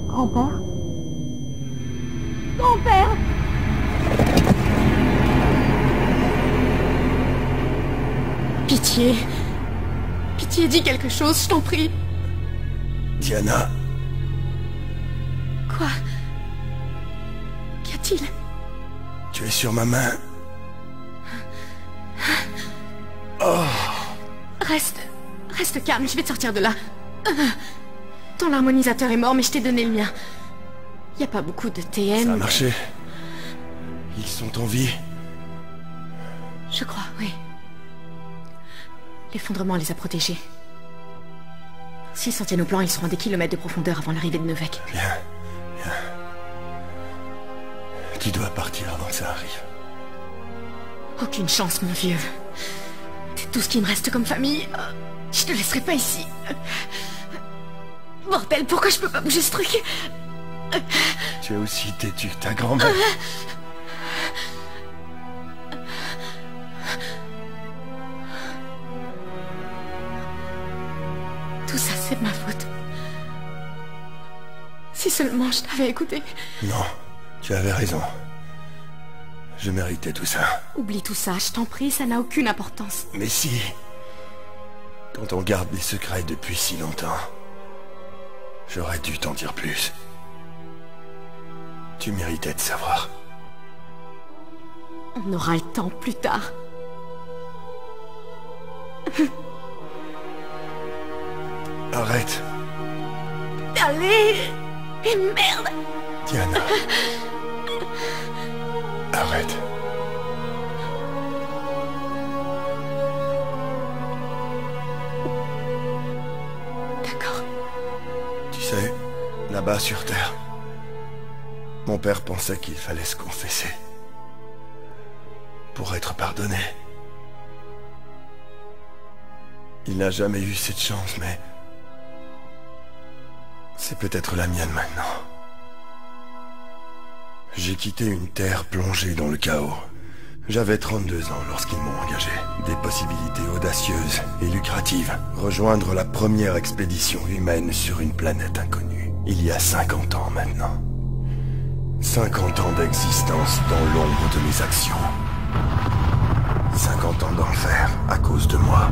Grand-père? Grand-père! Pitié. Pitié, dis quelque chose, je t'en prie. Diana. Quoi? Qu'y a-t-il? Tu es sur ma main. Oh. Reste calme, je vais te sortir de là. Ton harmonisateur est mort, mais je t'ai donné le mien. Y a pas beaucoup de TM. Ça a marché. Ils sont en vie. Je crois, oui. L'effondrement les a protégés. S'ils s'en tiennent au plan, ils seront à des kilomètres de profondeur avant l'arrivée de Novek. Bien. Tu dois partir avant que ça arrive. Aucune chance, mon vieux. C'est tout ce qui me reste comme famille. Je te laisserai pas ici. Bordel, pourquoi je peux pas bouger ce truc? Tu es aussi têtu que ta grand-mère. Tout ça, c'est de ma faute. Si seulement je t'avais écouté. Non, tu avais raison. Je méritais tout ça. Oublie tout ça, je t'en prie, ça n'a aucune importance. Mais si... Quand on garde des secrets depuis si longtemps... J'aurais dû t'en dire plus. Tu méritais de savoir. On aura le temps plus tard. Arrête. Allez! Et merde! Diana. Arrête. D'accord. Tu sais, là-bas sur Terre, mon père pensait qu'il fallait se confesser. Pour être pardonné. Il n'a jamais eu cette chance, mais... c'est peut-être la mienne maintenant. J'ai quitté une terre plongée dans le chaos. J'avais 32 ans lorsqu'ils m'ont engagé. Des possibilités audacieuses et lucratives. Rejoindre la première expédition humaine sur une planète inconnue. Il y a 50 ans maintenant. 50 ans d'existence dans l'ombre de mes actions. 50 ans d'enfer à cause de moi.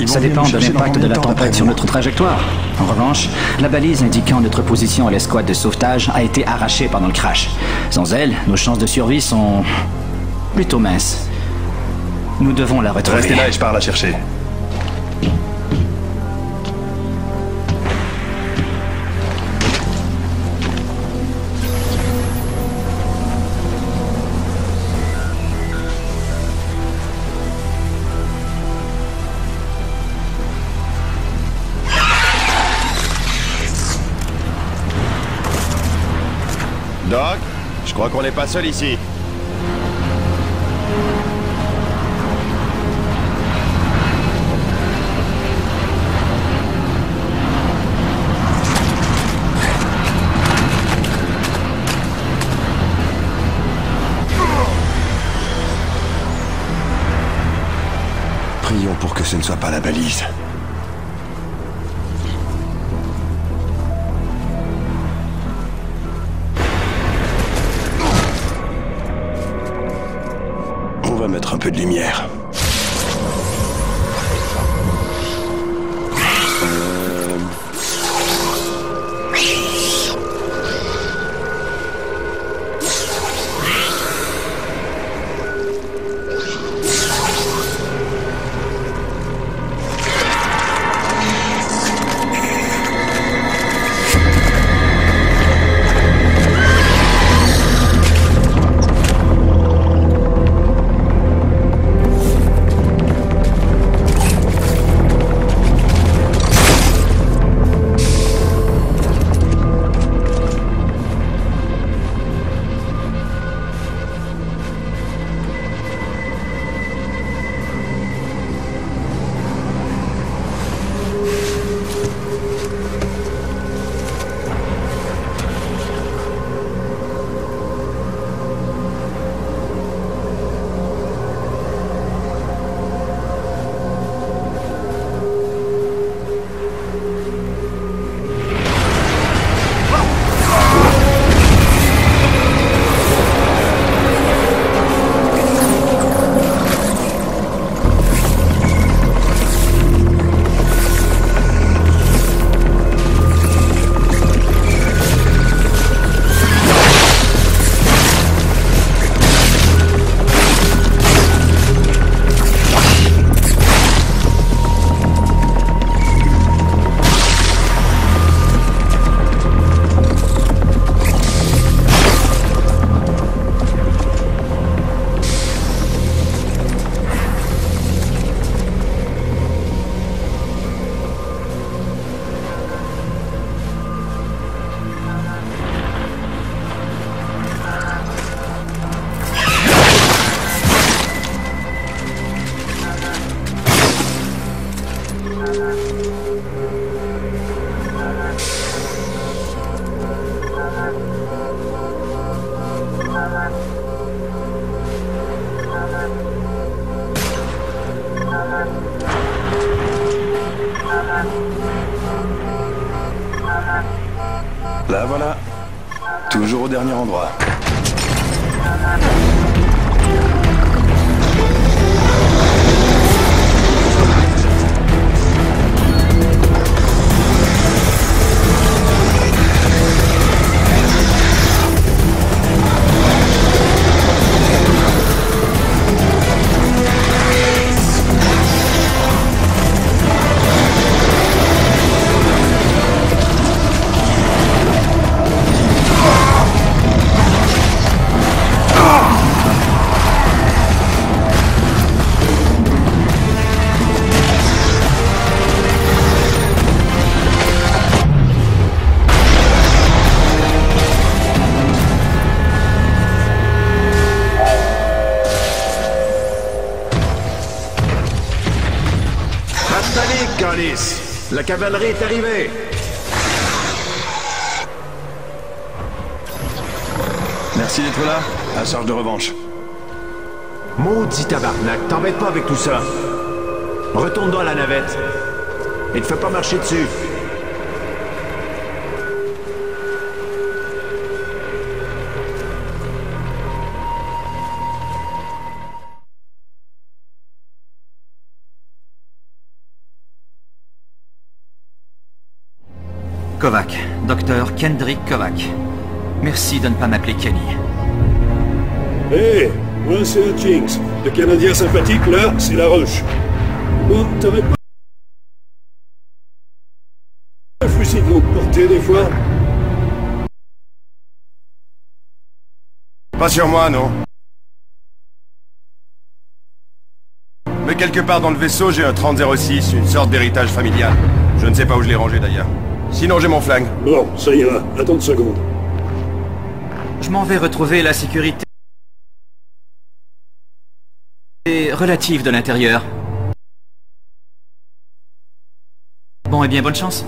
Ça dépend de l'impact de la tempête sur notre trajectoire. En revanche, la balise indiquant notre position à l'escouade de sauvetage a été arrachée pendant le crash. Sans elle, nos chances de survie sont... plutôt mince. Nous devons la retrouver. Restez là et je pars la chercher. Doc, je crois qu'on n'est pas seul ici. Prions pour que ce ne soit pas la balise. On va mettre un peu de lumière. Là voilà. Toujours au dernier endroit. La cavalerie est arrivée! Merci d'être là. À charge de revanche. Maudit tabarnak, t'embête pas avec tout ça. Retourne dans la navette. Et te fais pas marcher dessus. Kovac, docteur Kendrick Kovac. Merci de ne pas m'appeler Kenny. Hé, Moi, c'est un Jinx. Le Canadien sympathique, là, c'est la Roche. Bon, t'aurais pas un fusil de longue portée, des fois? Pas sur moi, non. Mais quelque part dans le vaisseau, j'ai un 3006, une sorte d'héritage familial. Je ne sais pas où je l'ai rangé d'ailleurs. Sinon, j'ai mon flingue. Bon, ça ira. Attends une seconde. Je m'en vais retrouver la sécurité relative de l'intérieur. Bon, eh bien, bonne chance.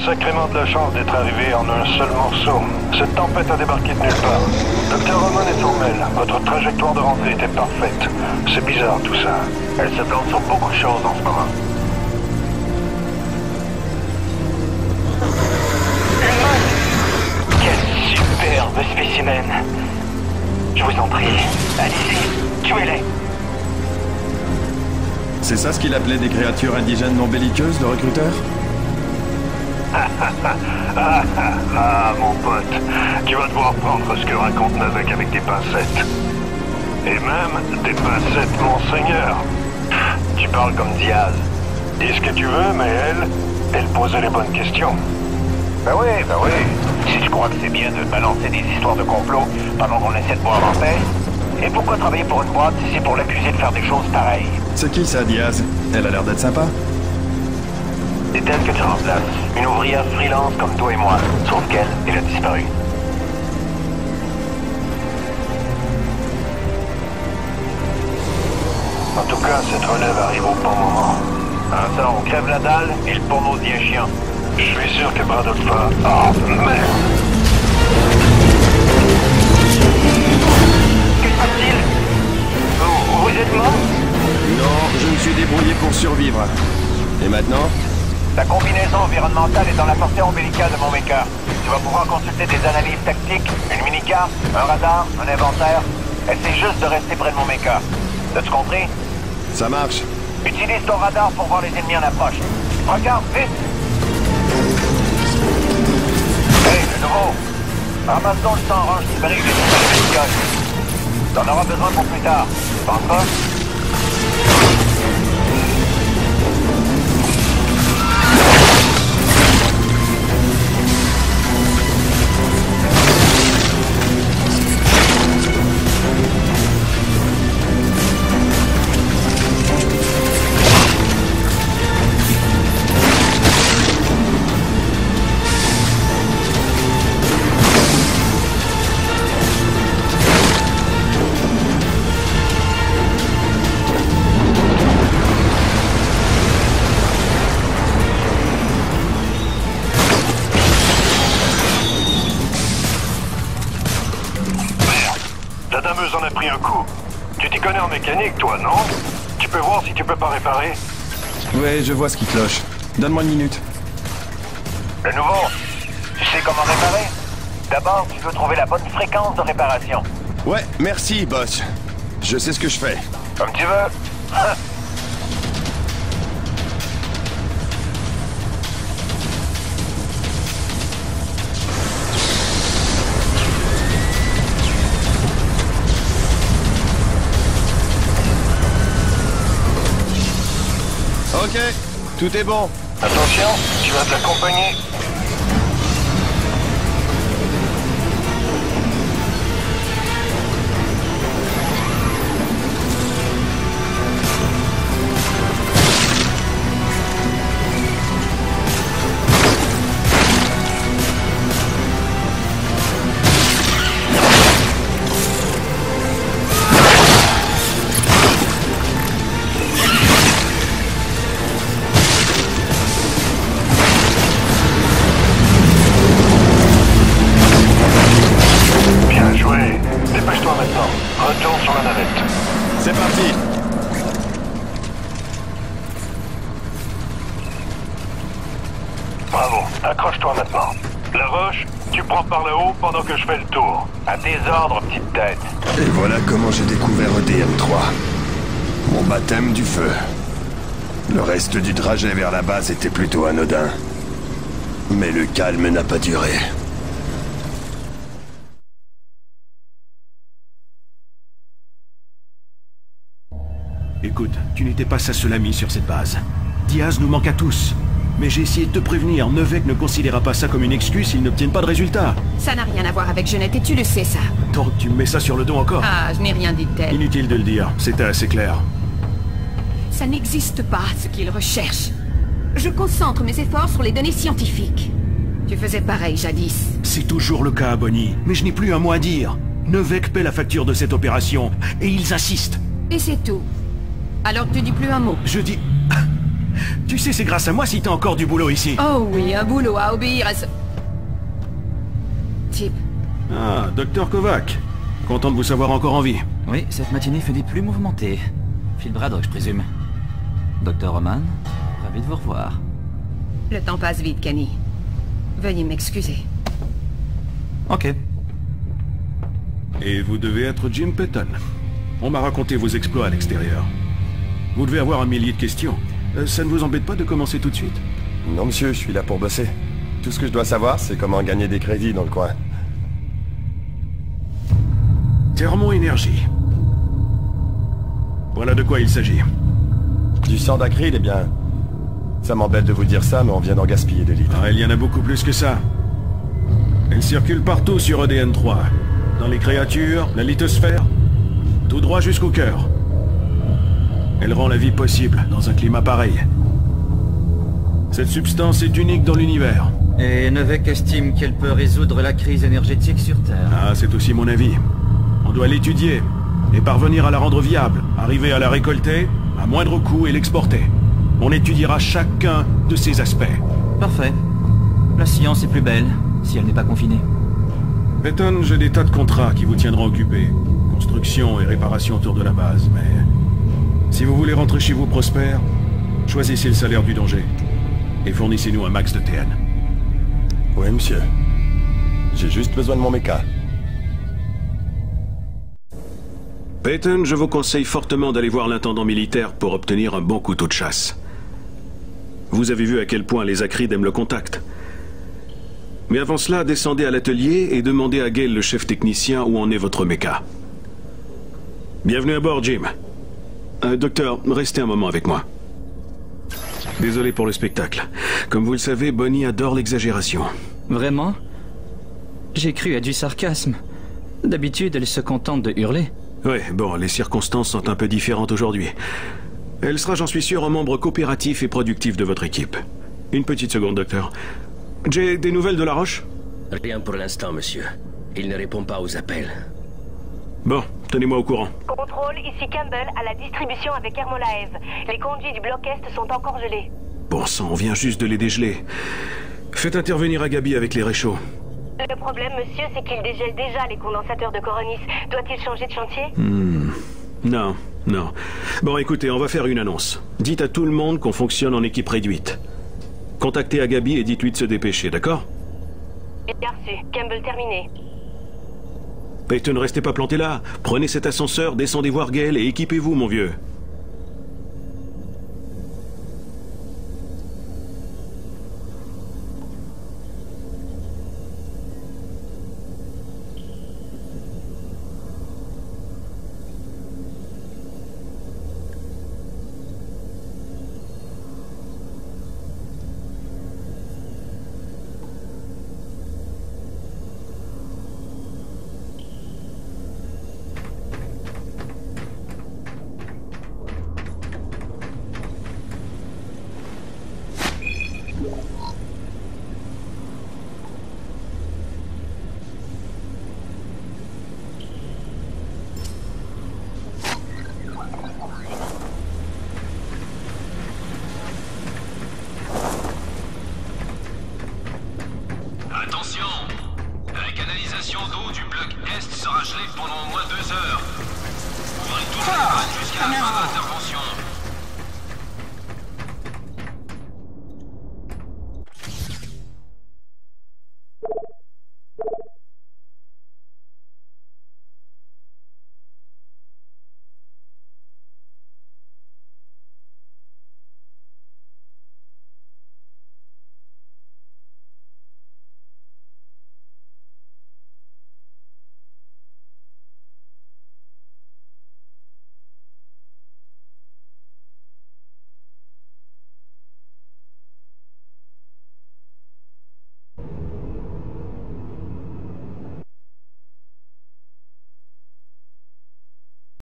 Sacrément de la chance d'être arrivé en un seul morceau. Cette tempête a débarqué de nulle part. Docteur Roman est formel. Votre trajectoire de rentrée était parfaite. C'est bizarre tout ça. Elle se plante sur beaucoup de choses en ce moment. Quel superbe spécimen. Je vous en prie, allez-y, tuez-les. C'est ça ce qu'il appelait des créatures indigènes non belliqueuses, le recruteur? Mon pote, tu vas devoir prendre ce que raconte Navek avec des pincettes. Et même des pincettes, monseigneur. Tu parles comme Diaz. Dis ce que tu veux, mais elle posait les bonnes questions. Ben oui. Si tu crois que c'est bien de balancer des histoires de complot pendant qu'on essaie de boire en paix, et pourquoi travailler pour une boîte si c'est pour l'accuser de faire des choses pareilles? C'est qui ça, Diaz? Elle a l'air d'être sympa. C'est elle que tu remplaces. Une ouvrière freelance comme toi et moi. Sauf qu'elle, elle a disparu. En tout cas, cette relève arrive au bon moment. Ça, on crève la dalle et le porno devient chiant. Je suis sûr que Bradolpha... Oh, merde! Que se passe-t-il? Vous êtes mort? Non, je me suis débrouillé pour survivre. Et maintenant? La combinaison environnementale est dans la portée ombilicale de mon mecha. Tu vas pouvoir consulter des analyses tactiques, une mini-carte, un radar, un inventaire. Essaie juste de rester près de mon mecha. T'as-tu compris? Ça marche. Utilise ton radar pour voir les ennemis en approche. Regarde, vite! Hey, de nouveau! Ramasse donc le sang orange qui brille des véhicules. T'en auras besoin pour plus tard. Pense pas? En a pris un coup. Tu t'y connais en mécanique, toi, non? Tu peux voir si tu peux pas réparer? Ouais, je vois ce qui cloche. Donne-moi une minute. Le nouveau, tu sais comment réparer? D'abord, tu veux trouver la bonne fréquence de réparation. Ouais, merci, boss. Je sais ce que je fais. Comme tu veux. Ok, tout est bon. Attention, tu vas te l'accompagner. mission sur la navette. C'est parti. Bravo, accroche-toi maintenant. La roche, tu prends par le haut pendant que je fais le tour. À tes ordres, petite tête. Et voilà comment j'ai découvert EDM3. Mon baptême du feu. Le reste du trajet vers la base était plutôt anodin. Mais le calme n'a pas duré. Écoute, tu n'étais pas sa seule amie sur cette base. Diaz nous manque à tous. Mais j'ai essayé de te prévenir, Novek ne considérera pas ça comme une excuse s'ils n'obtiennent pas de résultat. Ça n'a rien à voir avec Jeanette et tu le sais ça. Donc tu me mets ça sur le dos encore? Ah, je n'ai rien dit de tel. Inutile de le dire, c'était assez clair. Ça n'existe pas, ce qu'ils recherchent. Je concentre mes efforts sur les données scientifiques. Tu faisais pareil jadis. C'est toujours le cas, Bonnie, mais je n'ai plus un mot à dire. Novek paie la facture de cette opération, et ils insistent. Et c'est tout. Alors tu dis plus un mot. Je dis... Tu sais, c'est grâce à moi si t'as encore du boulot ici. Oh oui, un boulot à obéir à ce... type. Ah, Dr. Kovac. Content de vous savoir encore en vie. Oui, cette matinée fait des plus mouvementées. Phil Braddock, je présume. Dr. Roman, ravi de vous revoir. Le temps passe vite, Kenny. Veuillez m'excuser. Ok. Et vous devez être Jim Patton. On m'a raconté vos exploits à l'extérieur. Vous devez avoir un millier de questions. Ça ne vous embête pas de commencer tout de suite? Non monsieur, je suis là pour bosser. Tout ce que je dois savoir, c'est comment gagner des crédits dans le coin. Thermo-énergie. Voilà de quoi il s'agit. Du sang d'acryl, eh bien... Ça m'embête de vous dire ça, mais on vient d'en gaspiller des litres. Ah, il y en a beaucoup plus que ça. Elle circule partout sur EDN3. Dans les créatures, la lithosphère, tout droit jusqu'au cœur. Elle rend la vie possible dans un climat pareil. Cette substance est unique dans l'univers. Et Novek estime qu'elle peut résoudre la crise énergétique sur Terre. Ah, c'est aussi mon avis. On doit l'étudier et parvenir à la rendre viable, arriver à la récolter à moindre coût et l'exporter. On étudiera chacun de ces aspects. Parfait. La science est plus belle, si elle n'est pas confinée. Patton, j'ai des tas de contrats qui vous tiendront occupés. Construction et réparation autour de la base, mais... Si vous voulez rentrer chez vous prospère, choisissez le salaire du danger. Et fournissez-nous un max de TN. Oui, monsieur. J'ai juste besoin de mon méca. Patton, je vous conseille fortement d'aller voir l'intendant militaire pour obtenir un bon couteau de chasse. Vous avez vu à quel point les acrides aiment le contact. Mais avant cela, descendez à l'atelier et demandez à Gale, le chef technicien, où en est votre méca. Bienvenue à bord, Jim. Docteur, restez un moment avec moi. Désolé pour le spectacle. Comme vous le savez, Bonnie adore l'exagération. Vraiment? J'ai cru à du sarcasme. D'habitude, elle se contente de hurler. Ouais, bon, les circonstances sont un peu différentes aujourd'hui. Elle sera, j'en suis sûr, un membre coopératif et productif de votre équipe. Une petite seconde, docteur. J'ai des nouvelles de La Roche? Rien pour l'instant, monsieur. Il ne répond pas aux appels. Bon, tenez-moi au courant. Contrôle, ici Campbell, à la distribution avec Hermolaev. Les conduits du bloc Est sont encore gelés. Bon sang, on vient juste de les dégeler. Faites intervenir Agabi avec les réchauds. Le problème, monsieur, c'est qu'il dégèle déjà les condensateurs de Coronis. Doit-il changer de chantier? Non, non. Bon, écoutez, on va faire une annonce. Dites à tout le monde qu'on fonctionne en équipe réduite. Contactez Agabi et dites-lui de se dépêcher, d'accord? Bien reçu. Campbell terminé. Peyton, ne restez pas planté là. Prenez cet ascenseur, descendez voir Gale et équipez-vous, mon vieux.